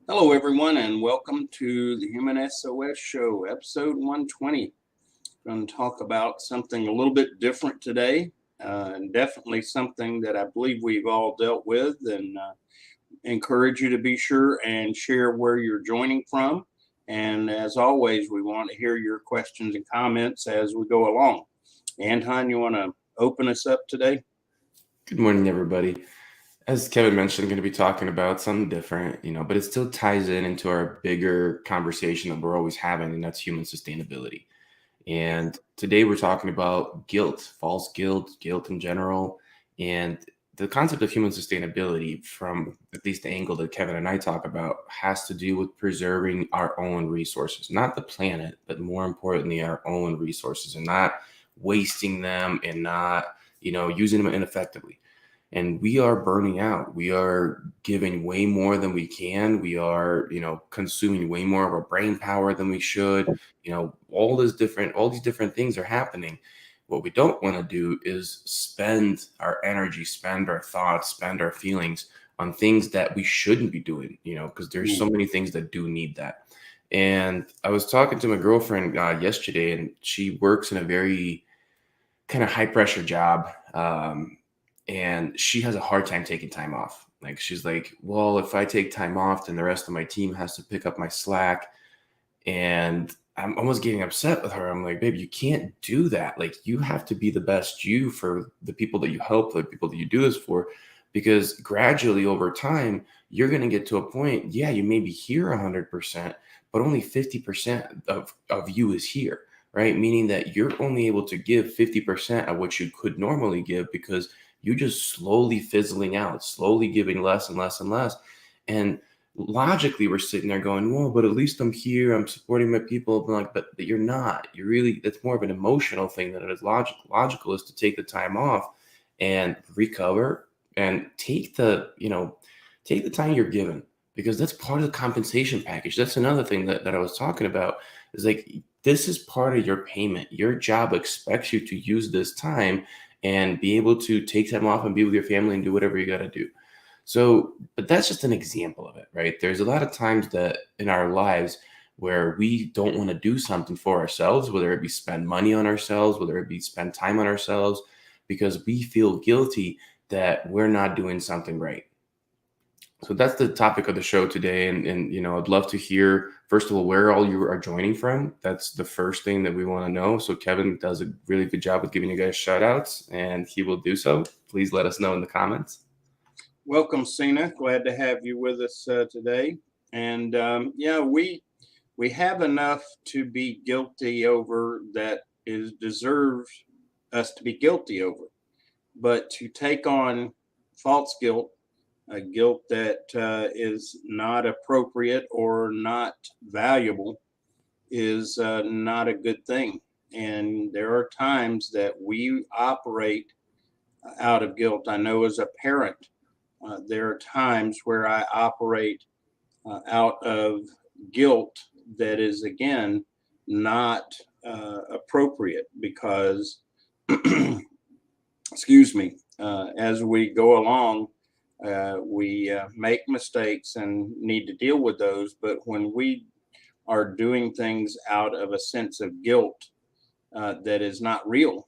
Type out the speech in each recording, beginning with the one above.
Hello, everyone, and welcome to the Human SOS Show, episode 120. Going to talk about something a little bit different today, and definitely something that I believe we've all dealt with, and encourage you to be sure and share where you're joining from. And as always, we want to hear your questions and comments as we go along. Anton, you want to open us up today? Good morning, everybody. As Kevin mentioned, I'm going to be talking about something different, but it still ties into our bigger conversation that we're always having, and that's human sustainability. And today we're talking about guilt, false guilt, guilt in general, and the concept of human sustainability from at least the angle that Kevin and I talk about has to do with preserving our own resources, not the planet, but more importantly, our own resources and not wasting them and not, using them ineffectively. And we are burning out. We are giving way more than we can. We are, consuming way more of our brain power than we should. All these different things are happening. What we don't want to do is spend our energy, spend our thoughts, spend our feelings on things that we shouldn't be doing, because there's so many things that do need that. And I was talking to my girlfriend yesterday, and she works in a very kind of high pressure job. And she has a hard time taking time off. Like she's like, well, if I take time off, then the rest of my team has to pick up my slack. And I'm almost getting upset with her. I'm like, babe, you can't do that. Like you have to be the best you for the people that you help, the people that you do this for, because gradually over time, you're going to get to a point. Yeah, you may be here 100%, but only 50% of you is here, right? Meaning that you're only able to give 50% of what you could normally give because you're just slowly fizzling out, slowly giving less and less and less. And logically, we're sitting there going, well, but at least I'm here, I'm supporting my people. I'm like, but you're not. You're really, that's more of an emotional thing than it is logical. Logical is to take the time off and recover and take the time you're given, because that's part of the compensation package. That's another thing that I was talking about, is like, this is part of your payment. Your job expects you to use this time and be able to take time off and be with your family and do whatever you got to do. So, but that's just an example of it, right? There's a lot of times that in our lives where we don't want to do something for ourselves, whether it be spend money on ourselves, whether it be spend time on ourselves, because we feel guilty that we're not doing something right. So that's the topic of the show today. And I'd love to hear, first of all, where all you are joining from. That's the first thing that we want to know. So Kevin does a really good job with giving you guys shout outs, and he will do so. Please let us know in the comments. Welcome, Cena. Glad to have you with us today. And yeah, we have enough to be guilty over that is deserves us to be guilty over, but to take on false guilt, a guilt that is not appropriate or not valuable, is not a good thing. And there are times that we operate out of guilt. I know as a parent, there are times where I operate out of guilt that is, again, not appropriate because, excuse me, as we go along, we make mistakes and need to deal with those. But when we are doing things out of a sense of guilt that is not real,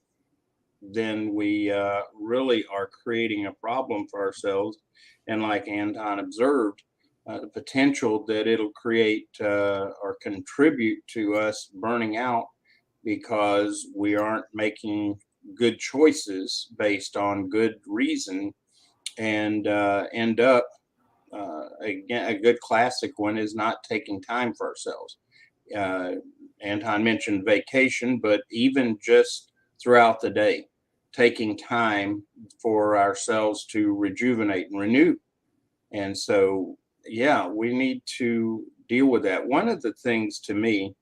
then we really are creating a problem for ourselves. And like Anton observed, the potential that it'll create or contribute to us burning out because we aren't making good choices based on good reason and end up, again, a good classic one is not taking time for ourselves. Uh, Anton mentioned vacation, but even just throughout the day, taking time for ourselves to rejuvenate and renew. And so, yeah, we need to deal with that. One of the things to me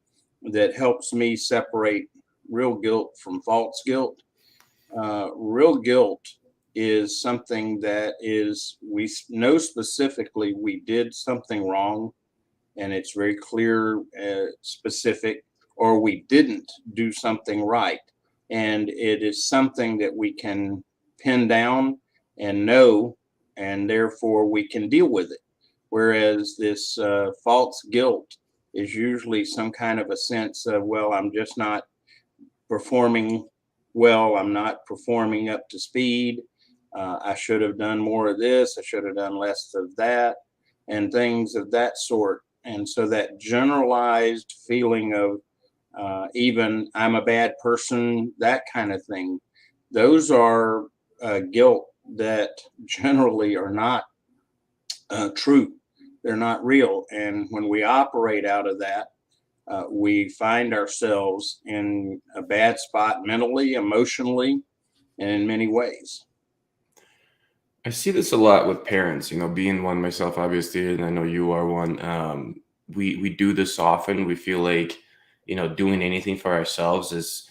that helps me separate real guilt from false guilt, real guilt is something that is, we know specifically we did something wrong and it's very clear, specific, or we didn't do something right. And it is something that we can pin down and know, and therefore we can deal with it. whereas this false guilt is usually some kind of a sense of, well, I'm just not performing well. I'm not performing up to speed. I should have done more of this. I should have done less of that, and things of that sort. And so that generalized feeling of even I'm a bad person, that kind of thing, those are guilt that generally are not true. They're not real. And when we operate out of that, we find ourselves in a bad spot mentally, emotionally, and in many ways. I see this a lot with parents, being one myself, obviously, and I know you are one. We do this often. We feel like, doing anything for ourselves is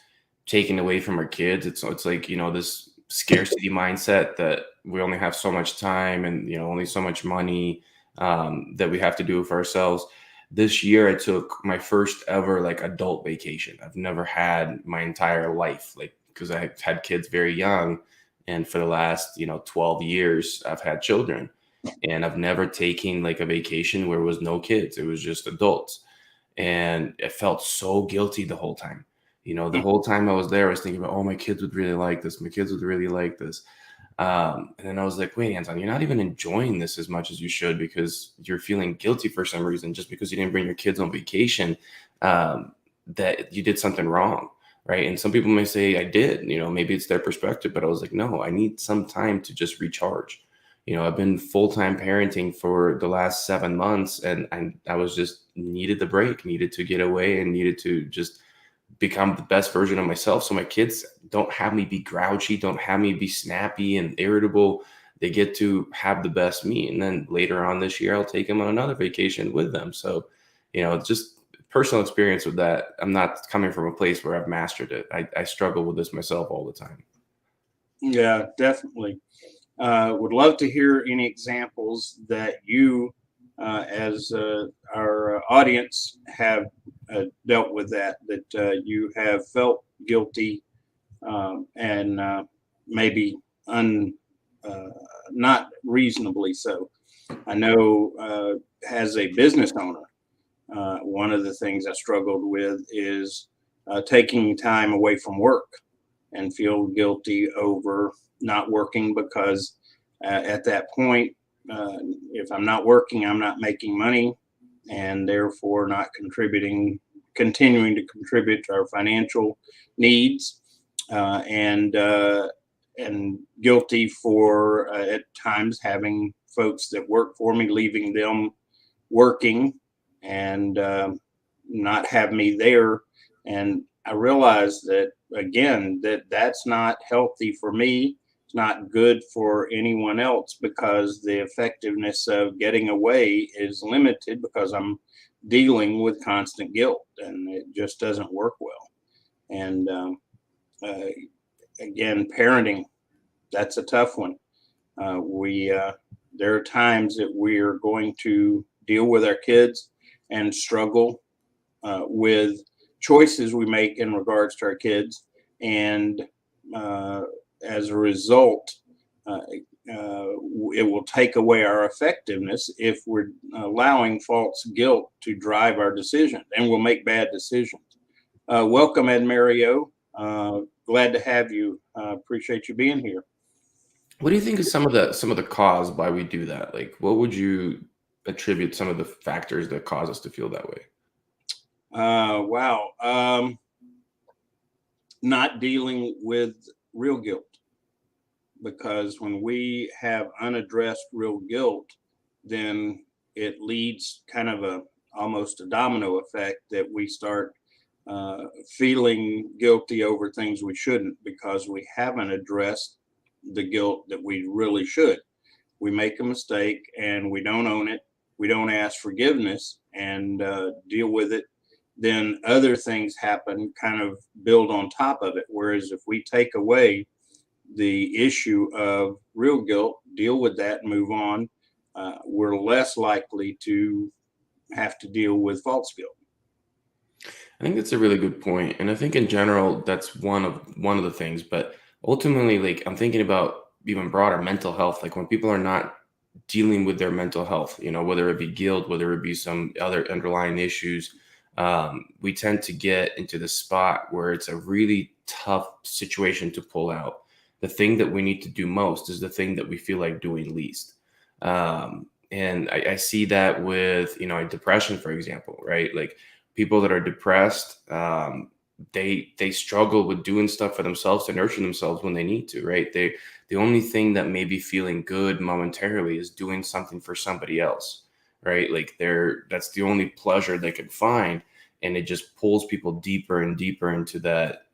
taken away from our kids. It's like, this scarcity mindset that we only have so much time and, only so much money, that we have to do it for ourselves. This year, I took my first ever like adult vacation. I've never had my entire life, like, because I had kids very young. And for the last, 12 years, I've had children, and I've never taken like a vacation where it was no kids. It was just adults. And it felt so guilty the whole time. The whole time I was there, I was thinking about, oh, my kids would really like this. My kids would really like this. And then I was like, wait, Anton, you're not even enjoying this as much as you should, because you're feeling guilty for some reason just because you didn't bring your kids on vacation, that you did something wrong. Right. And some people may say I did, maybe it's their perspective, but I was like, no, I need some time to just recharge. I've been full-time parenting for the last 7 months, and I was just needed the break, needed to get away, and needed to just become the best version of myself. So my kids don't have me be grouchy, don't have me be snappy and irritable. They get to have the best me. And then later on this year, I'll take them on another vacation with them. So, just personal experience with that. I'm not coming from a place where I've mastered it. I struggle with this myself all the time. Yeah, definitely. Would love to hear any examples that you, as our audience, have dealt with that you have felt guilty, and maybe not reasonably so. I know as a business owner, one of the things I struggled with is taking time away from work and feel guilty over not working because at that point, if I'm not working, I'm not making money, and therefore not continuing to contribute to our financial needs, and guilty for at times having folks that work for me, leaving them working and not have me there. And I realized that again, that's not healthy for me. It's not good for anyone else, because the effectiveness of getting away is limited because I'm dealing with constant guilt, and it just doesn't work well. And uh, again, parenting, that's a tough one. We There are times that we are going to deal with our kids and struggle with choices we make in regards to our kids, and as a result, it will take away our effectiveness if we're allowing false guilt to drive our decisions, and we'll make bad decisions. Welcome, Ed Mario. Glad to have you. Appreciate you being here. What do you think is some of the cause why we do that? Like, what would you attribute some of the factors that cause us to feel that way? Wow. Not dealing with real guilt, because when we have unaddressed real guilt, then it leads kind of almost a domino effect that we start feeling guilty over things we shouldn't, because we haven't addressed the guilt that we really should. We make a mistake and we don't own it. We don't ask forgiveness and deal with it. Then other things happen, kind of build on top of it. Whereas if we take away the issue of real guilt, deal with that, and move on, we're less likely to have to deal with false guilt. I think that's a really good point, and I think in general that's one of the things. But ultimately, like, I'm thinking about even broader mental health. Like, when people are not dealing with their mental health, whether it be guilt, whether it be some other underlying issues. We tend to get into the spot where it's a really tough situation to pull out. The thing that we need to do most is the thing that we feel like doing least. And I see that with, depression, for example, right? Like people that are depressed, they struggle with doing stuff for themselves to nurture themselves when they need to, right? The only thing that may be feeling good momentarily is doing something for somebody else, right? Like that's the only pleasure they can find, and it just pulls people deeper and deeper into that,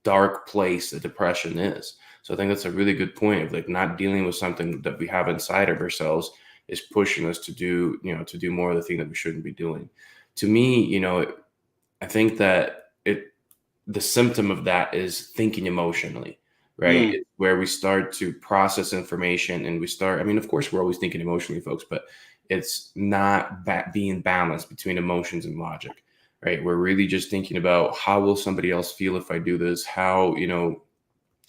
dark place that depression is. So I think that's a really good point of like not dealing with something that we have inside of ourselves is pushing us to do, to do more of the thing that we shouldn't be doing. To me, I think that the symptom of that is thinking emotionally, right? Mm. It's where we start to process information and I mean, of course, we're always thinking emotionally, folks, but it's not being balanced between emotions and logic, right? We're really just thinking about how will somebody else feel if I do this? How,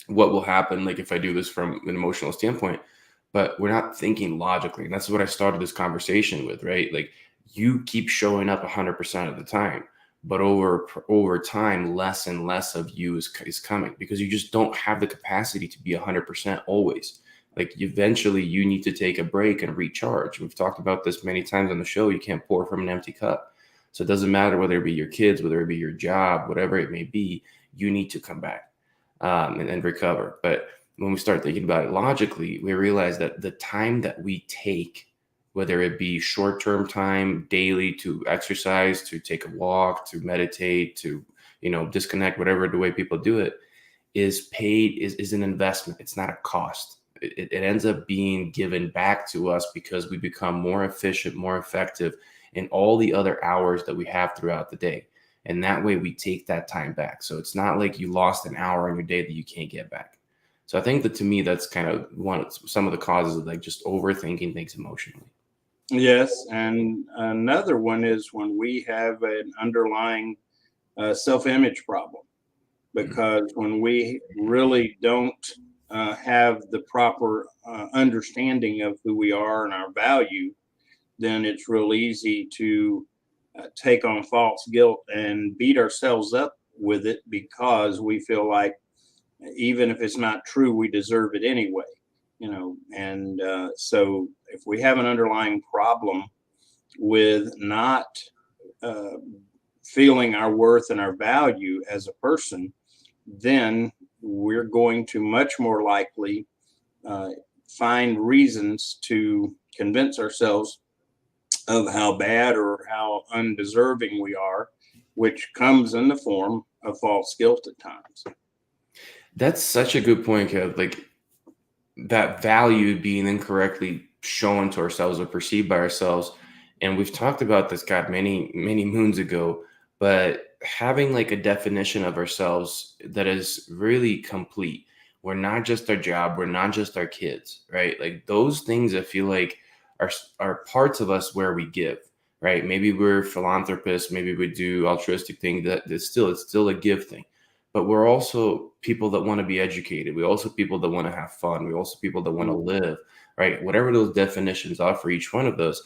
what will happen, like if I do this from an emotional standpoint, but we're not thinking logically. And that's what I started this conversation with, right? Like you keep showing up 100% of the time, but over time, less and less of you is coming because you just don't have the capacity to be 100% always. Like eventually you need to take a break and recharge. We've talked about this many times on the show. You can't pour from an empty cup. So it doesn't matter whether it be your kids, whether it be your job, whatever it may be, you need to come back and recover. But when we start thinking about it logically, we realize that the time that we take, whether it be short-term time daily to exercise, to take a walk, to meditate, to, disconnect, whatever the way people do it, is paid, is an investment. It's not a cost. It ends up being given back to us because we become more efficient, more effective in all the other hours that we have throughout the day. And that way we take that time back. So it's not like you lost an hour in your day that you can't get back. So I think that to me, that's kind of some of the causes of like just overthinking things emotionally. Yes, and another one is when we have an underlying self-image problem, Mhm. because when we really don't have the proper understanding of who we are and our value, then it's real easy to take on false guilt and beat ourselves up with it because we feel like even if it's not true, we deserve it anyway. And so if we have an underlying problem with not uh, feeling our worth and our value as a person, then we're going to much more likely uh, find reasons to convince ourselves of how bad or how undeserving we are, which comes in the form of false guilt at times. That's such a good point, Kev. Like that value being incorrectly shown to ourselves or perceived by ourselves. And we've talked about this, God, many, many moons ago, but having like a definition of ourselves that is really complete. We're not just our job, we're not just our kids, right? Like those things I feel like are parts of us where we give, right? Maybe we're philanthropists, maybe we do altruistic things it's still a give thing, but we're also people that want to be educated. We also people that want to have fun. We also people that want to Mm. live, right? Whatever those definitions are for each one of those.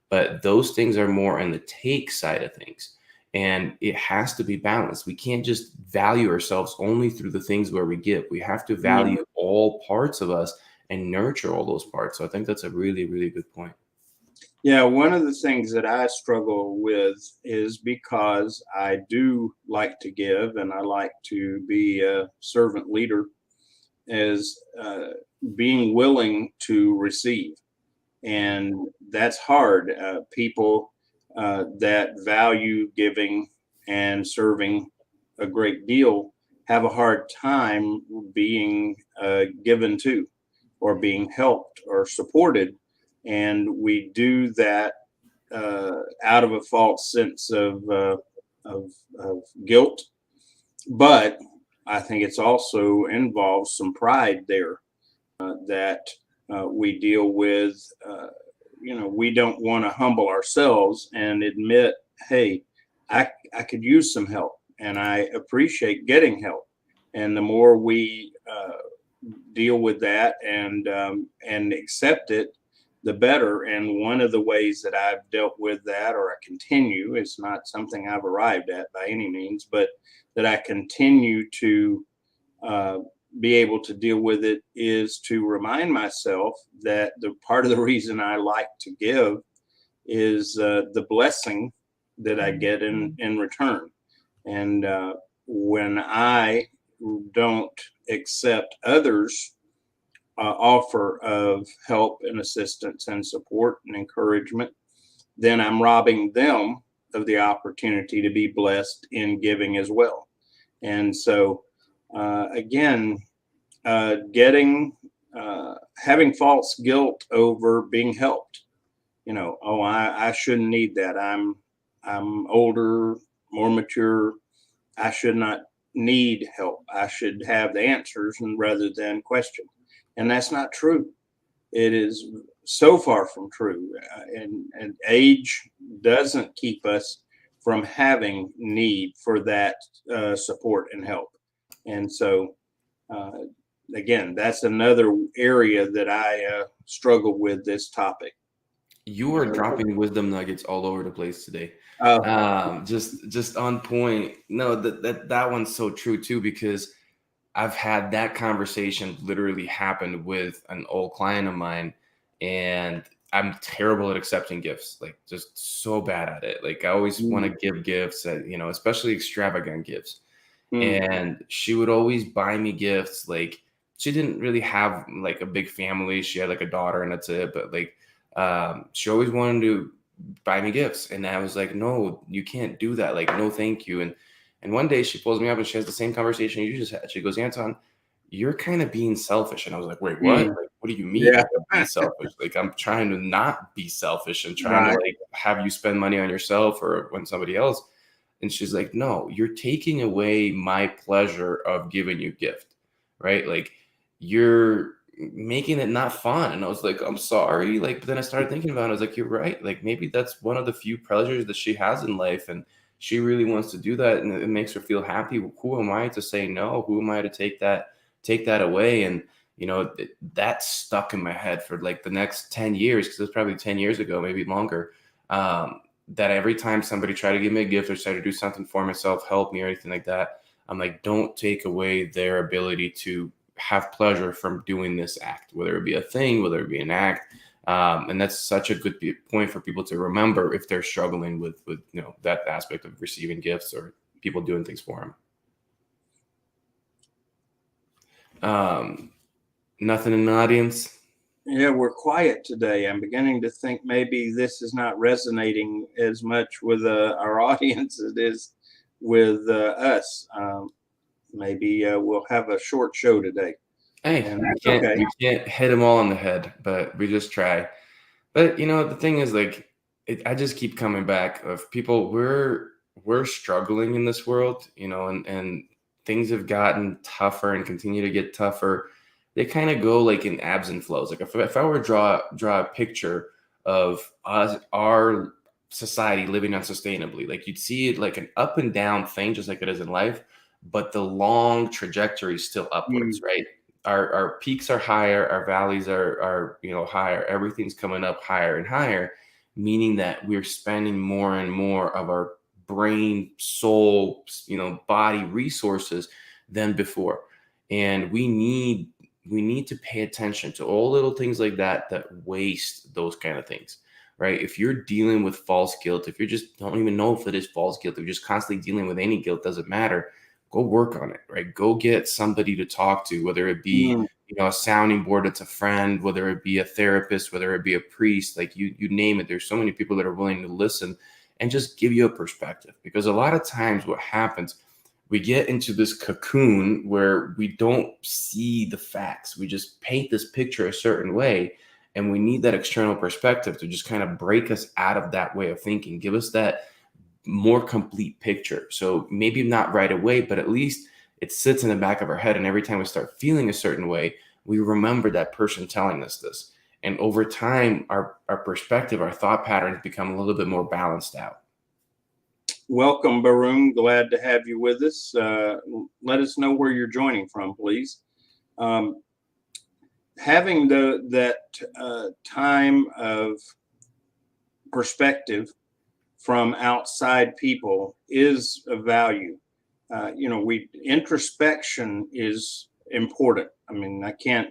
But those things are more on the take side of things. And it has to be balanced. We can't just value ourselves only through the things where we give. We have to Yeah. value all parts of us and nurture all those parts. So I think that's a really, really good point. Yeah, one of the things that I struggle with is because I do like to give and I like to be a servant leader, is being willing to receive. And that's hard. People that value giving and serving a great deal have a hard time being given to or being helped or supported. And we do that out of a false sense of, of guilt. But I think it's also involves some pride there that we deal with. We don't want to humble ourselves and admit, hey, I could use some help and I appreciate getting help. And the more we deal with that and accept it, the better. And one of the ways that I've dealt with that, or I continue, it's not something I've arrived at by any means, but that I continue to be able to deal with it, is to remind myself that the part of the reason I like to give is the blessing that I get in return. And when I don't accept others' offer of help and assistance and support and encouragement, then I'm robbing them of the opportunity to be blessed in giving as well. And so, again, having false guilt over being helped. Oh, I shouldn't need that. I'm older, more mature. I should not need help. I should have the answers and rather than question. And that's not true. It is so far from true. And age doesn't keep us from having need for that support and help. And so, again, that's another area that I struggle with this topic. You are dropping wisdom nuggets all over the place today. Just on point. No, that one's so true too, because I've had that conversation literally happen with an old client of mine, and I'm terrible at accepting gifts, like just so bad at it. Like I always want to give gifts, especially extravagant gifts. And she would always buy me gifts. Like she didn't really have like a big family. She had like a daughter and that's it. But like she always wanted to buy me gifts. And I was like, no, you can't do that. Like, no, thank you. And one day she pulls me up and she has the same conversation you just had. She goes, Anton, you're kind of being selfish. And I was like, wait, what? Like, what do you mean? Yeah. Be selfish? Like, I'm trying to not be selfish and trying to like have you spend money on yourself or when somebody else. And she's like, no, you're taking away my pleasure of giving you a gift, right? Like you're making it not fun. And I was like, I'm sorry. Like, but then I started thinking about it. I was like, you're right. Like maybe that's one of the few pleasures that she has in life. And she really wants to do that. And it makes her feel happy. Who am I to say no? Who am I to take that away? And, that stuck in my head for like the next 10 years. Cause it was probably 10 years ago, maybe longer. That every time somebody tried to give me a gift or try to do something for myself, help me or anything like that, I'm like, don't take away their ability to have pleasure from doing this act, whether it be a thing, whether it be an act. And that's such a good point for people to remember if they're struggling with that aspect of receiving gifts or people doing things for them. Nothing in the audience. Yeah, we're quiet today. I'm beginning to think maybe this is not resonating as much with our audience as it is with us. Maybe we'll have a short show today. Hey, we can't hit them all on the head, but we just try. But the thing is, like, I just keep coming back of people. We're struggling in this world, and things have gotten tougher and continue to get tougher. They kind of go like in ebbs and flows. Like if I were to draw a picture of our society living unsustainably, like you'd see it like an up and down thing, just like it is in life, but the long trajectory is still upwards, right? Our peaks are higher, our valleys are higher. Everything's coming up higher and higher, meaning that we're spending more and more of our brain, soul, body resources than before, and we need to pay attention to all little things like that waste those kind of things, right? If you're dealing with false guilt, if you just don't even know if it is false guilt, if you're just constantly dealing with any guilt, doesn't matter. Go work on it, right? Go get somebody to talk to, whether it be a sounding board that's a friend, whether it be a therapist, whether it be a priest, like you name it. There's so many people that are willing to listen and just give you a perspective. Because a lot of times what happens, we get into this cocoon where we don't see the facts. We just paint this picture a certain way, and we need that external perspective to just kind of break us out of that way of thinking, give us that more complete picture. So maybe not right away, but at least it sits in the back of our head. And every time we start feeling a certain way, we remember that person telling us this. And over time, our perspective, our thought patterns become a little bit more balanced out. Welcome, Barun. Glad to have you with us. Let us know where you're joining from, please. having that time of perspective from outside people is of value. Introspection is important. I mean, I can't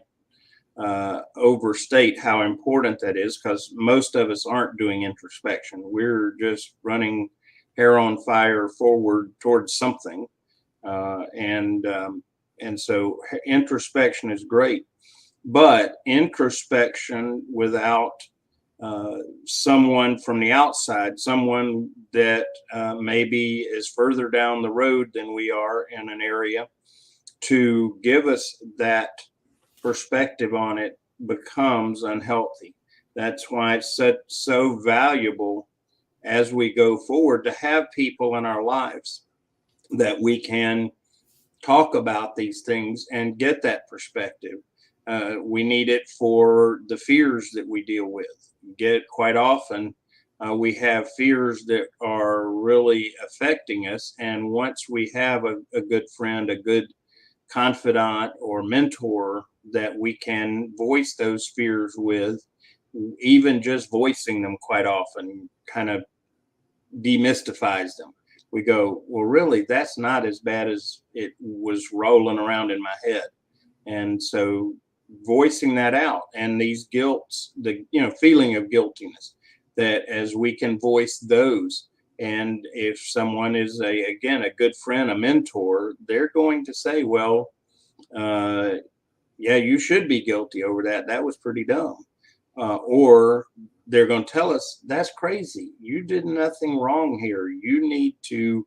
overstate how important that is, because most of us aren't doing introspection. We're just running hair on fire forward towards something, and so introspection is great. But introspection without someone from the outside, someone that maybe is further down the road than we are in an area, to give us that perspective on it, becomes unhealthy. That's why it's so valuable as we go forward to have people in our lives that we can talk about these things and get that perspective. We need it for the fears that we deal with. Get quite often, we have fears that are really affecting us, and once we have a good friend, a good confidant or mentor that we can voice those fears with, even just voicing them quite often kind of demystifies them. We go, well, really, that's not as bad as it was rolling around in my head. And so voicing that out, and these guilts, the feeling of guiltiness, that as we can voice those, and if someone is a good friend, a mentor, they're going to say, well, yeah, you should be guilty over that. That was pretty dumb. Or they're going to tell us, that's crazy. You did nothing wrong here. You need to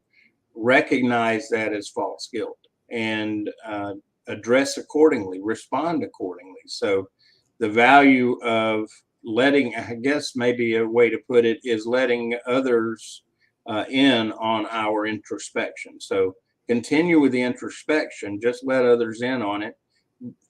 recognize that as false guilt and address accordingly, respond accordingly. So the value of letting, I guess maybe a way to put it is letting others in on our introspection. So continue with the introspection, just let others in on it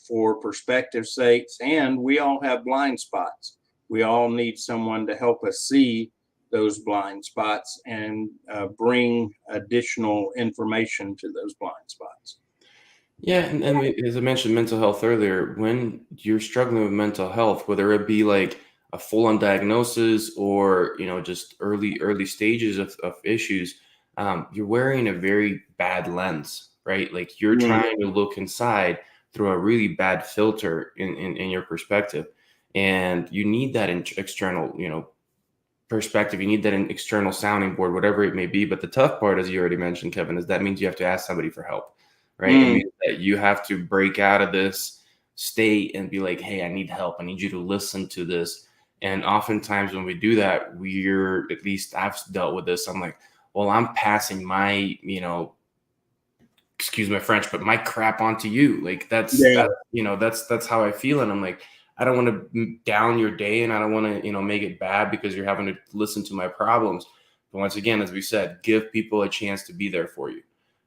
for perspective's sakes. And we all have blind spots. We all need someone to help us see those blind spots and bring additional information to those blind spots. Yeah, as I mentioned mental health earlier, when you're struggling with mental health, whether it be like a full-on diagnosis or just early stages of issues, you're wearing a very bad lens, right? Like you're Mm. trying to look inside through a really bad filter in your perspective, and you need that external, perspective. You need that external sounding board, whatever it may be. But the tough part, as you already mentioned, Kevin, is that means you have to ask somebody for help, right? It Mm. means that you have to break out of this state and be like, hey, I need help. I need you to listen to this. And oftentimes when we do that, at least I've dealt with this. I'm like, well, I'm passing my, excuse my French, but my crap onto you. Like Yeah. that's how I feel. And I'm like, I don't want to down your day, and I don't want to, make it bad because you're having to listen to my problems. But once again, as we said, give people a chance to be there for you.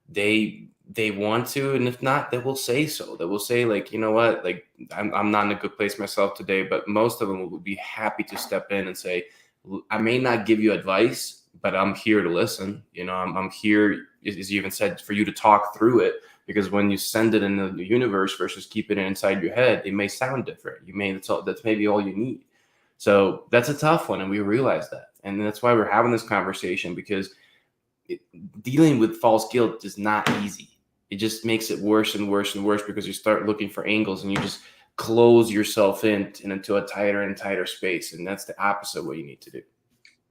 They want to, and if not, they will say so. They will say, like, you know what, like I'm not in a good place myself today, but most of them will be happy to step in and say, I may not give you advice, but I'm here to listen. I'm here, as you even said, for you to talk through it, because when you send it in the universe versus keeping it inside your head, it may sound different. That's maybe all you need. So that's a tough one, and we realize that, and that's why we're having this conversation, because dealing with false guilt is not easy. It just makes it worse and worse and worse, because you start looking for angles and you just close yourself into a tighter and tighter space, and that's the opposite of what you need to do.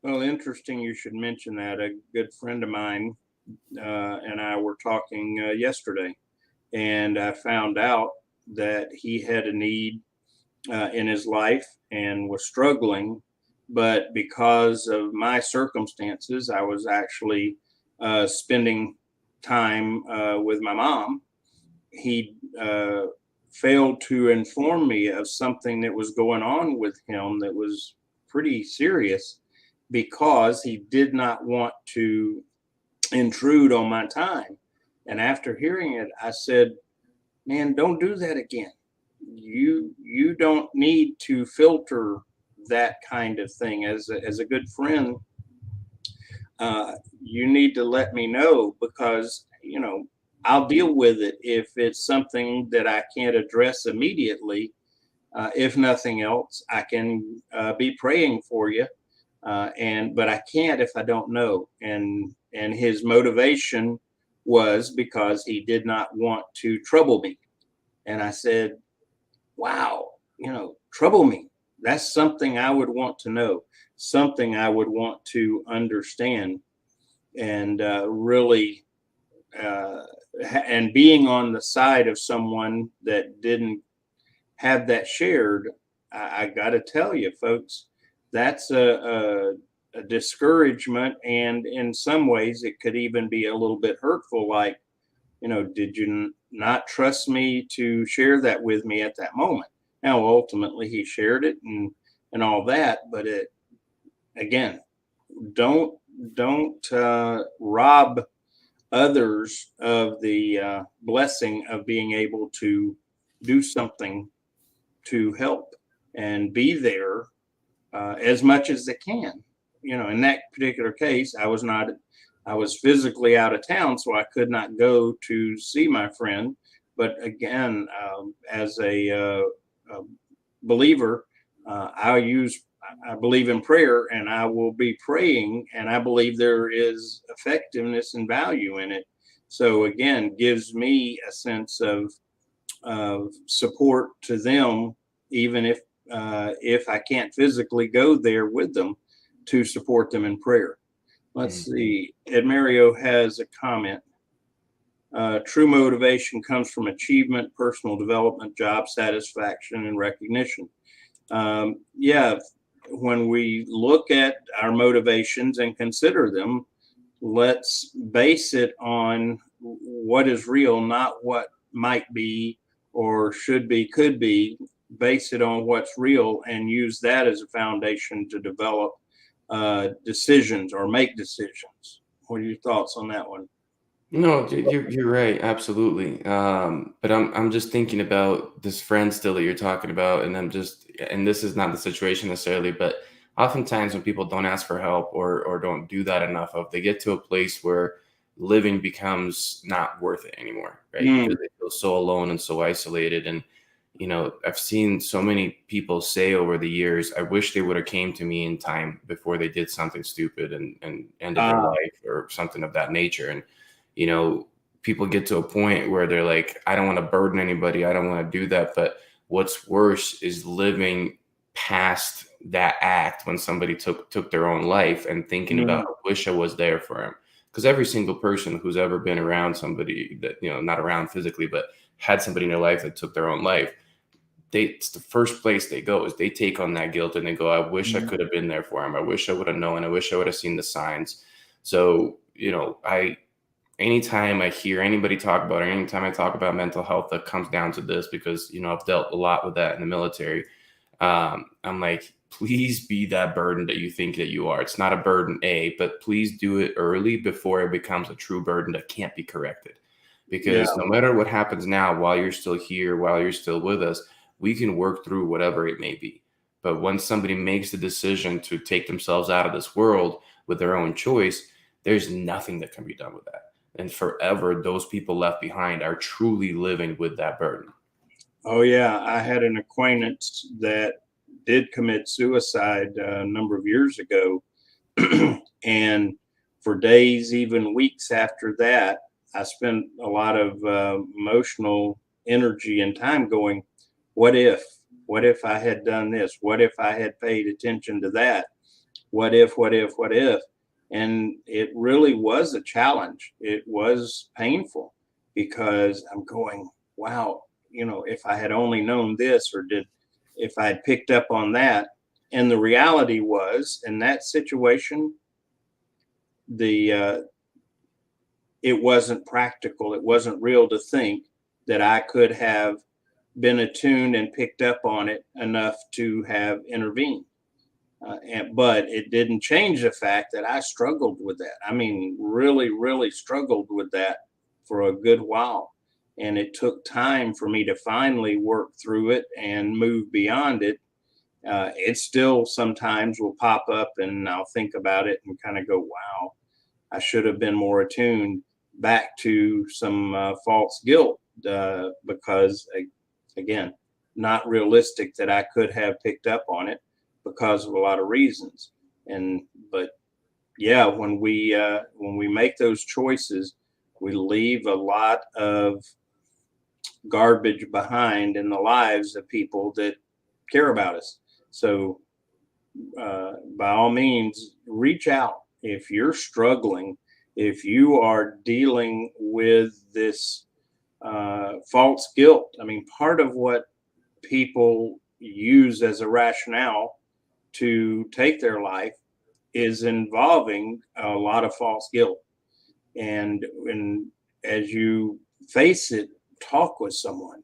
Well, interesting you should mention that. A good friend of mine and I were talking yesterday, and I found out that he had a need in his life and was struggling. But because of my circumstances, I was actually spending time with my mom. He failed to inform me of something that was going on with him that was pretty serious, because he did not want to intrude on my time. And after hearing it, I said, man, don't do that again. You don't need to filter that kind of thing. As a good friend, you need to let me know, because I'll deal with it if it's something that I can't address immediately. if nothing else, I can be praying for you, but I can't if I don't know. And his motivation was because he did not want to trouble me. And I said, wow, trouble me. That's something I would want to know, something I would want to understand, and really, and being on the side of someone that didn't have that shared, I got to tell you, folks, that's a discouragement. And in some ways, it could even be a little bit hurtful. Like, did you not trust me to share that with me at that moment? Now, ultimately, he shared it and all that. But again, don't rob others of the blessing of being able to do something to help and be there as much as they can. In that particular case, I was physically out of town, so I could not go to see my friend. But again, as a believer, I believe in prayer, and I will be praying, and I believe there is effectiveness and value in it. So again, gives me a sense of support to them, even if I can't physically go there with them, to support them in prayer. Let's see. Ed Mario has a comment. True motivation comes from achievement, personal development, job satisfaction, and recognition. Yeah, when we look at our motivations and consider them, let's base it on what is real, not what might be or should be, could be. Base it on what's real and use that as a foundation to develop decisions or make decisions. What are your thoughts on that one? No, you're right, absolutely. But I'm just thinking about this friend still that you're talking about, and and this is not the situation necessarily, but oftentimes when people don't ask for help or don't do that enough of, they get to a place where living becomes not worth it anymore, right? Mm. Because they feel so alone and so isolated. And I've seen so many people say over the years, I wish they would have came to me in time before they did something stupid and ended their life or something of that nature. And you know, people get to a point where they're like, I don't want to burden anybody. I don't want to do that. But what's worse is living past that act when somebody took their own life and thinking about, Mm. I wish I was there for him. Because every single person who's ever been around somebody that, not around physically, but had somebody in their life that took their own life, it's the first place they go is they take on that guilt and they go, I wish I could have been there for him. I wish I would have known. I wish I would have seen the signs. So, anytime I hear anybody talk about it, anytime I talk about mental health, that comes down to this because, I've dealt a lot with that in the military. I'm like, please be that burden that you think that you are. It's not a burden, but please do it early before it becomes a true burden that can't be corrected. Yeah. Because no matter what happens now, while you're still here, while you're still with us, we can work through whatever it may be. But when somebody makes the decision to take themselves out of this world with their own choice, there's nothing that can be done with that. And forever, those people left behind are truly living with that burden. Oh, yeah. I had an acquaintance that did commit suicide a number of years ago. And for days, even weeks after that, I spent a lot of emotional energy and time going, what if? What if I had done this? What if I had paid attention to that? What if, what if, what if? And it really was a challenge. It was painful because I'm going, wow, if I had only known this if I had picked up on that. And the reality was, in that situation, the it wasn't practical. It wasn't real to think that I could have been attuned and picked up on it enough to have intervened. But it didn't change the fact that I struggled with that. I mean, really, really struggled with that for a good while. And it took time for me to finally work through it and move beyond it. It still sometimes will pop up and I'll think about it and kind of go, wow, I should have been more attuned back to some false guilt because, again, not realistic that I could have picked up on it because of a lot of reasons. But yeah, when we make those choices, we leave a lot of garbage behind in the lives of people that care about us. So by all means, reach out if you're struggling, if you are dealing with this false guilt. I mean, part of what people use as a rationale to take their life is involving a lot of false guilt. And as you face it, talk with someone,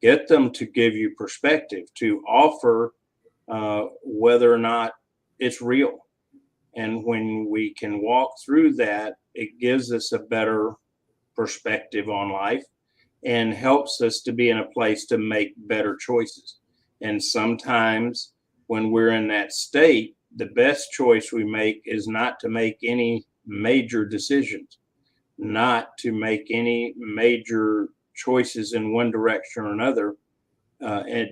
get them to give you perspective, to offer whether or not it's real. And when we can walk through that, it gives us a better perspective on life and helps us to be in a place to make better choices. And sometimes when we're in that state, the best choice we make is not to make any major decisions, not to make any major choices in one direction or another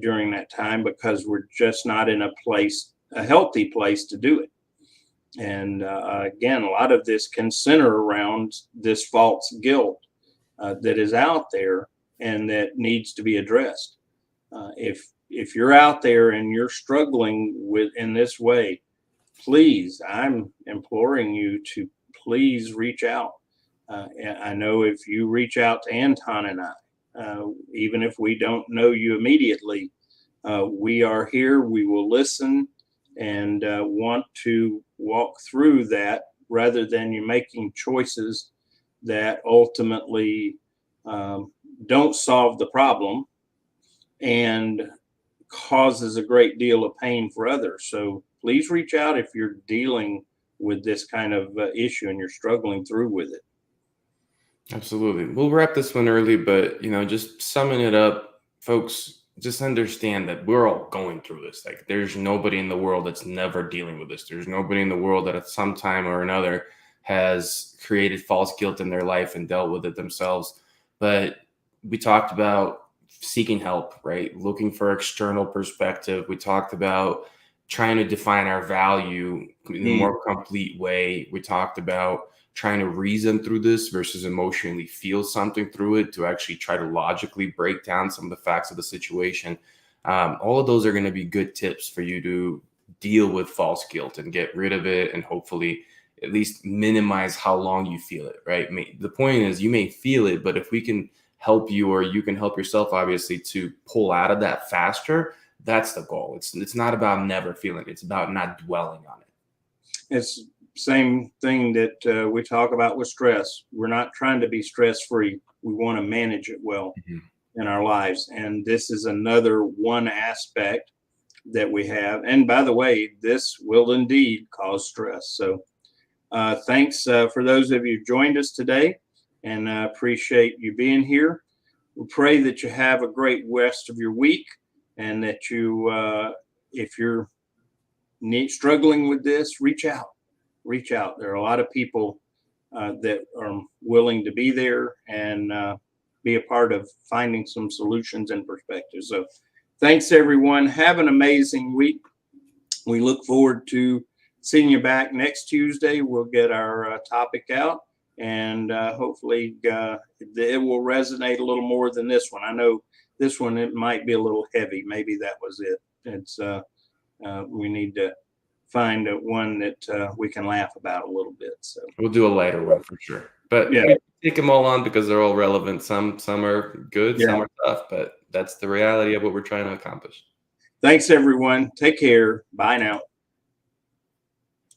during that time, because we're just not in a healthy place to do it. And again, a lot of this can center around this false guilt that is out there and that needs to be addressed. If you're out there and you're struggling in this way, please, I'm imploring you to please reach out. I know if you reach out to Anton and I, even if we don't know you immediately, we are here. We will listen and want to walk through that rather than you making choices that ultimately don't solve the problem and causes a great deal of pain for others. So please reach out if you're dealing with this kind of issue and you're struggling through with it. Absolutely. We'll wrap this one early, but just summing it up, folks, just understand that we're all going through this. Like, there's nobody in the world that's never dealing with this. There's nobody in the world that at some time or another has created false guilt in their life and dealt with it themselves. But we talked about seeking help, right? Looking for external perspective. We talked about trying to define our value in a more complete way. We talked about trying to reason through this versus emotionally feel something through it, to actually try to logically break down some of the facts of the situation. All of those are going to be good tips for you to deal with false guilt and get rid of it, and hopefully at least minimize how long you feel it, right? The point is, you may feel it, but if we can help you, or you can help yourself, obviously, to pull out of that faster, that's the goal. It's not about never feeling it. It's about not dwelling on it. It's same thing that we talk about with stress. We're not trying to be stress-free. We want to manage it well in our lives. And this is another one aspect that we have. And by the way, this will indeed cause stress. So thanks for those of you who joined us today, and appreciate you being here. We pray that you have a great rest of your week, and that you, if you're struggling with this, reach out. There are a lot of people that are willing to be there and be a part of finding some solutions and perspectives. So thanks, everyone. Have an amazing week. We look forward to seeing you back next Tuesday. We'll get our topic out, and hopefully it will resonate a little more than this one. I know this one, it might be a little heavy. Maybe that was it. It's we need to find one that we can laugh about a little bit. So we'll do a lighter one for sure. But yeah, we take them all on because they're all relevant. Some are good, some are tough, but that's the reality of what we're trying to accomplish. Thanks, everyone. Take care. Bye now.